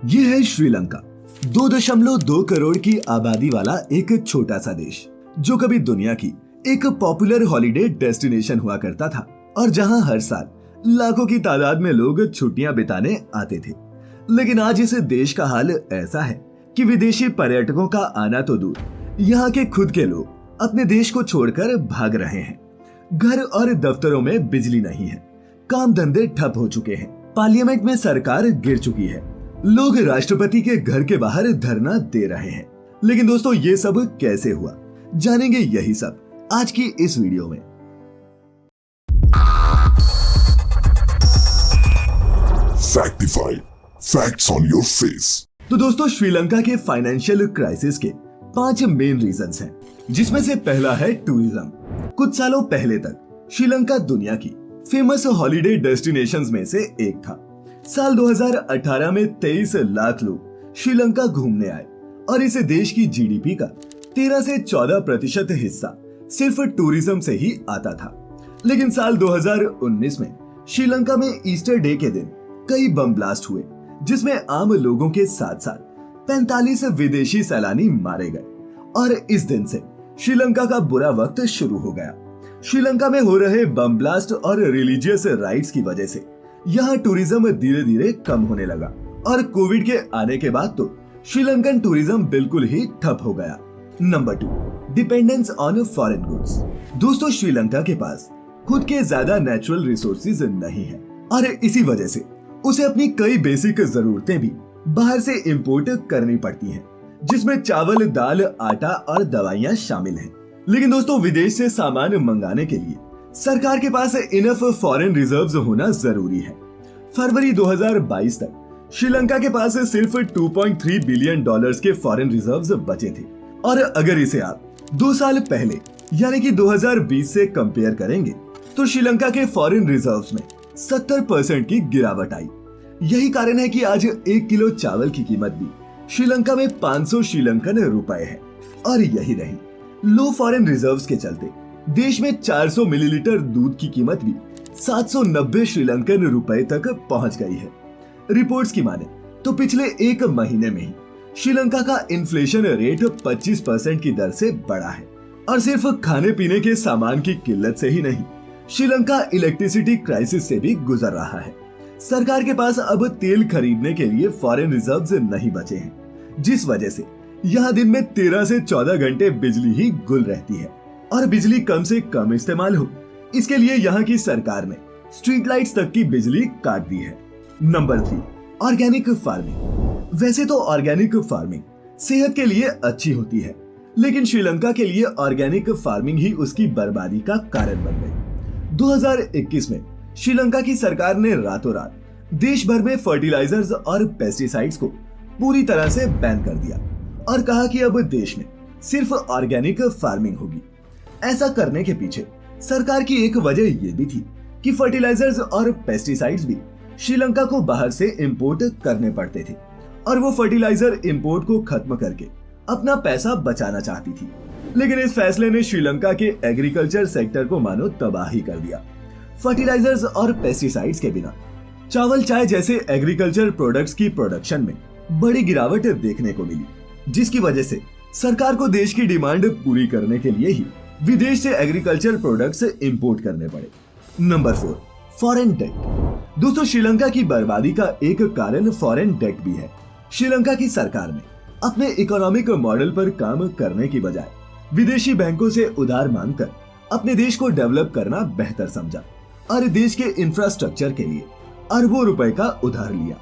ये है श्रीलंका, 2.2 करोड़ की आबादी वाला एक छोटा सा देश जो कभी दुनिया की एक पॉपुलर हॉलिडे डेस्टिनेशन हुआ करता था और जहां हर साल लाखों की तादाद में लोग छुट्टियां बिताने आते थे। लेकिन आज इस देश का हाल ऐसा है कि विदेशी पर्यटकों का आना तो दूर, यहाँ के खुद के लोग अपने देश को छोड़कर भाग रहे हैं। घर और दफ्तरों में बिजली नहीं है, काम धंधे ठप हो चुके हैं, पार्लियामेंट में सरकार गिर चुकी है, लोग राष्ट्रपति के घर के बाहर धरना दे रहे हैं। लेकिन दोस्तों, ये सब कैसे हुआ, जानेंगे यही सब आज की इस वीडियो में। फैक्टिफाइड, फैक्ट्स ऑन योर फेस। तो दोस्तों, श्रीलंका के फाइनेंशियल क्राइसिस के 5 मेन रीजंस हैं, जिसमें से पहला है टूरिज्म। कुछ सालों पहले तक श्रीलंका दुनिया की फेमस हॉलिडे डेस्टिनेशंस में से एक था। साल 2018 में 23 लाख लोग श्रीलंका घूमने आए और इस देश की जीडीपी का 13 से 14% हिस्सा सिर्फ टूरिज्म से ही आता था। लेकिन साल 2019 में श्रीलंका में ईस्टर डे के दिन कई बम ब्लास्ट हुए, जिसमें आम लोगों के साथ साथ 45 विदेशी सैलानी मारे गए और इस दिन से श्रीलंका का बुरा वक्त शुरू हो गया। श्रीलंका में हो रहे बम ब्लास्ट और रिलीजियस राइट्स की वजह से यहाँ टूरिज्म धीरे धीरे कम होने लगा और कोविड के आने के बाद तो श्रीलंकन टूरिज्म बिल्कुल ही ठप हो गया। Number 2, dependence on foreign goods. दोस्तों, श्रीलंका के पास खुद के ज्यादा नेचुरल रिसोर्सेज नहीं है और इसी वजह से उसे अपनी कई बेसिक जरूरतें भी बाहर से इंपोर्ट करनी पड़ती हैं, जिसमें चावल, दाल, आटा और दवाइयां शामिल हैं। लेकिन दोस्तों, विदेश से सामान मंगाने के लिए सरकार के पास इनफ फॉरेन रिजर्व्स होना जरूरी है। फरवरी 2022 तक श्रीलंका के पास सिर्फ 2.3 बिलियन डॉलर्स के फॉरेन रिजर्व्स बचे थे और अगर इसे आप 2 साल पहले यानी कि 2020 से कंपेयर करेंगे तो श्रीलंका के फॉरेन रिजर्व्स में 70% की गिरावट आई। यही कारण है कि आज 1 किलो चावल की कीमत भी श्रीलंका में 500 श्रीलंकन रुपए है। और यही नहीं, लो फॉरेन रिजर्व्स के चलते देश में 400 मिलीलीटर दूध की कीमत भी 790 श्रीलंकन रुपए तक पहुंच गई है। रिपोर्ट्स की माने तो पिछले 1 महीने में ही श्रीलंका का इन्फ्लेशन रेट 25% की दर से बढ़ा है और सिर्फ खाने पीने के सामान की किल्लत से ही नहीं, श्रीलंका इलेक्ट्रिसिटी क्राइसिस से भी गुजर रहा है। सरकार के पास अब तेल खरीदने के लिए फॉरेन रिजर्व्स नहीं बचे हैं, जिस वजह से यहाँ दिन में 13 से 14 घंटे बिजली ही गुल रहती है और बिजली कम से कम इस्तेमाल हो, इसके लिए यहाँ की सरकार ने स्ट्रीट लाइट्स तक की बिजली काट दी है। Number 3, organic farming. वैसे तो ऑर्गेनिक फार्मिंग सेहत के लिए अच्छी होती है, लेकिन श्रीलंका के लिए ऑर्गेनिक फार्मिंग ही उसकी बर्बादी का कारण बन गई। 2021 में श्रीलंका की सरकार ने रातों रात देश भर में फर्टिलाइजर्स और पेस्टिसाइड्स को पूरी तरह से बैन कर दिया और कहा कि अब देश में सिर्फ ऑर्गेनिक फार्मिंग होगी। ऐसा करने के पीछे सरकार की एक वजह ये भी थी कि फर्टिलाइजर्स और पेस्टिसाइड्स भी श्रीलंका को बाहर से इंपोर्ट करने पड़ते थे और वो फर्टिलाइजर इंपोर्ट को खत्म करके अपना पैसा बचाना चाहती थी। लेकिन इस फैसले ने श्रीलंका के एग्रीकल्चर सेक्टर को मानो तबाही कर दिया। फर्टिलाइजर्स और पेस्टिसाइड्स के बिना चावल, चाय जैसे एग्रीकल्चर प्रोडक्ट्स की प्रोडक्शन में बड़ी गिरावट देखने को मिली, जिसकी वजह से सरकार को देश की डिमांड पूरी करने के लिए ही विदेश से एग्रीकल्चर प्रोडक्ट्स इंपोर्ट करने पड़े। Number 4, foreign debt. दोस्तों, श्रीलंका की बर्बादी का एक कारण फॉरेन डेट भी है। श्रीलंका की सरकार ने अपने इकोनॉमिक मॉडल पर काम करने की बजाय विदेशी बैंकों से उधार मांगकर अपने देश को डेवलप करना बेहतर समझा और देश के इंफ्रास्ट्रक्चर के लिए अरबों रुपए का उधार लिया,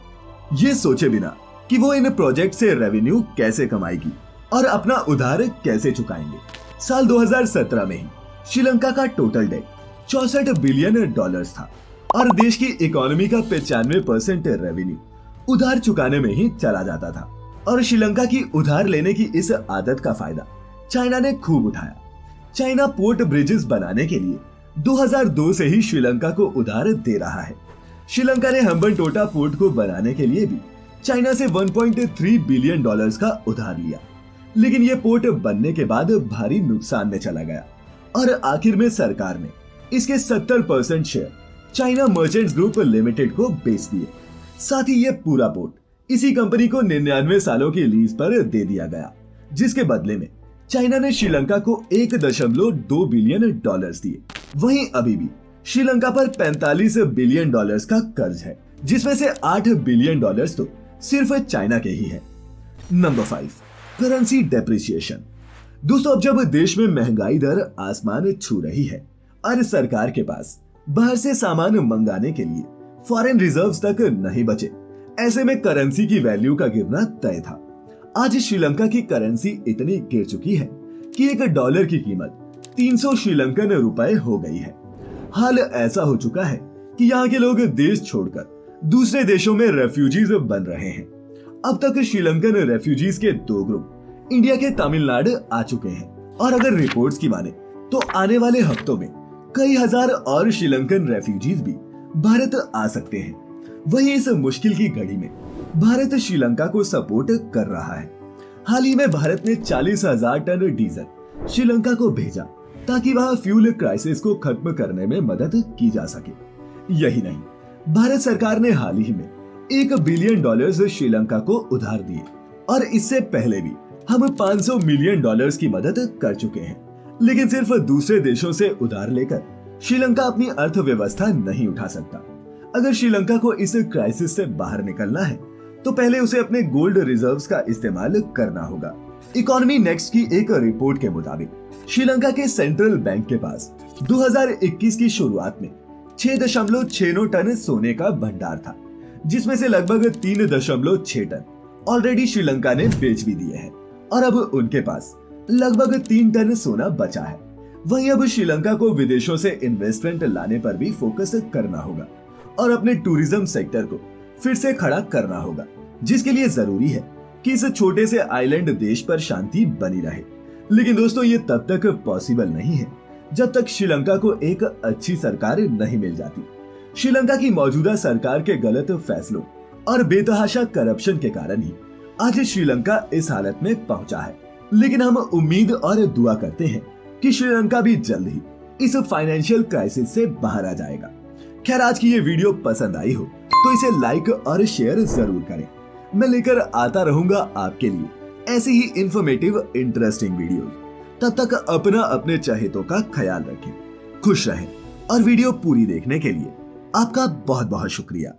ये सोचे बिना कि वो इन प्रोजेक्ट से रेवेन्यू कैसे कमाएगी और अपना उधार कैसे चुकाएंगे। साल 2017 में ही श्रीलंका का टोटल डेट 64 बिलियन डॉलर्स था और देश की इकोनॉमी का 95% रेवेन्यू उधार चुकाने में ही चला जाता था। और श्रीलंका की उधार लेने की इस आदत का फायदा चाइना ने खूब उठाया। चाइना पोर्ट ब्रिजेस बनाने के लिए 2002 से ही श्रीलंका को उधार दे रहा है। श्रीलंका ने हम्बनटोटा पोर्ट को बनाने के लिए भी चाइना से 1.3 बिलियन डॉलर्स का उधार लिया, लेकिन ये पोर्ट बनने के बाद भारी नुकसान में चला गया और आखिर में सरकार ने इसके 70% share China merchants group limited को बेच दिए। साथ ही ये पूरा पोर्ट इसी कंपनी को 99 सालों की लीज पर दे दिया गया, जिसके बदले में चाइना ने श्रीलंका को 1.2 बिलियन डॉलर्स दिए। वहीं अभी भी श्रीलंका पर 45 बिलियन डॉलर्स का कर्ज है, जिसमें से 8 बिलियन डॉलर्स तो सिर्फ चाइना के ही है। Number 5, currency depreciation. दोस्तों, अब जब देश में महंगाई दर आसमान छू रही है और सरकार के पास बाहर से सामान मंगाने के लिए फॉरेन रिजर्व्स तक नहीं बचे, ऐसे में करेंसी की वैल्यू का गिरना तय था। आज श्रीलंका की करेंसी इतनी गिर चुकी है कि $1 की कीमत 300 श्रीलंकन रुपए हो गई है। हाल ऐसा हो चुका है कि यहाँ के लोग देश छोड़कर दूसरे देशों में रेफ्यूजीज बन रहे हैं। अब तक श्रीलंकन रेफ्यूजीज के 2 ग्रुप इंडिया के तमिलनाडु आ चुके हैं और अगर रिपोर्ट्स की माने तो आने वाले हफ्तों में कई हजार और श्रीलंकन रेफ्यूजीज भी भारत आ सकते हैं। वहीं इस मुश्किल की घड़ी में भारत श्रीलंका को सपोर्ट कर रहा है। हाल ही में भारत ने 40,000 टन डीजल श्रीलंका को भेजा ताकि वहां फ्यूल क्राइसिस को खत्म करने में मदद की जा सके। यही नहीं, भारत सरकार ने हाल ही में $1 बिलियन श्रीलंका को उधार दिए और इससे पहले भी हम $500 मिलियन की मदद कर चुके हैं। लेकिन सिर्फ दूसरे देशों से उधार लेकर श्रीलंका अपनी अर्थव्यवस्था नहीं उठा सकता। अगर श्रीलंका को इस क्राइसिस से बाहर निकलना है तो पहले उसे अपने गोल्ड रिजर्व्स का इस्तेमाल करना होगा। इकोनॉमी नेक्स्ट की एक रिपोर्ट के मुताबिक श्रीलंका के सेंट्रल बैंक के पास 2021 की शुरुआत में 6.69 टन सोने का भंडार था, जिसमें से लगभग 3.6 टन ऑलरेडी श्रीलंका ने बेच भी दिए हैं और अब उनके पास लगभग 3 टन सोना बचा है। वहीं अब श्रीलंका को विदेशों से इन्वेस्टमेंट लाने पर भी फोकस करना होगा और अपने टूरिज्म सेक्टर को फिर से खड़ा करना होगा, जिसके लिए जरूरी है कि इस छोटे से आइलैंड देश पर शांति बनी रहे। लेकिन दोस्तों, ये तब तक पॉसिबल नहीं है जब तक श्रीलंका को एक अच्छी सरकार नहीं मिल जाती। श्रीलंका की मौजूदा सरकार के गलत फैसलों और बेतहाशा करप्शन के कारण ही आज श्रीलंका इस हालत में पहुंचा है। लेकिन हम उम्मीद और दुआ करते हैं कि श्रीलंका भी जल्द ही इस फाइनेंशियल क्राइसिस से बाहर आ जाएगा। खैर, आज की ये वीडियो पसंद आई हो तो इसे लाइक और शेयर जरूर करें। मैं लेकर आता रहूंगा आपके लिए ऐसी ही इंफॉर्मेटिव इंटरेस्टिंग वीडियोस। तब तक अपने चहेतों का ख्याल रखें, खुश रहें और वीडियो पूरी देखने के लिए आपका बहुत बहुत शुक्रिया।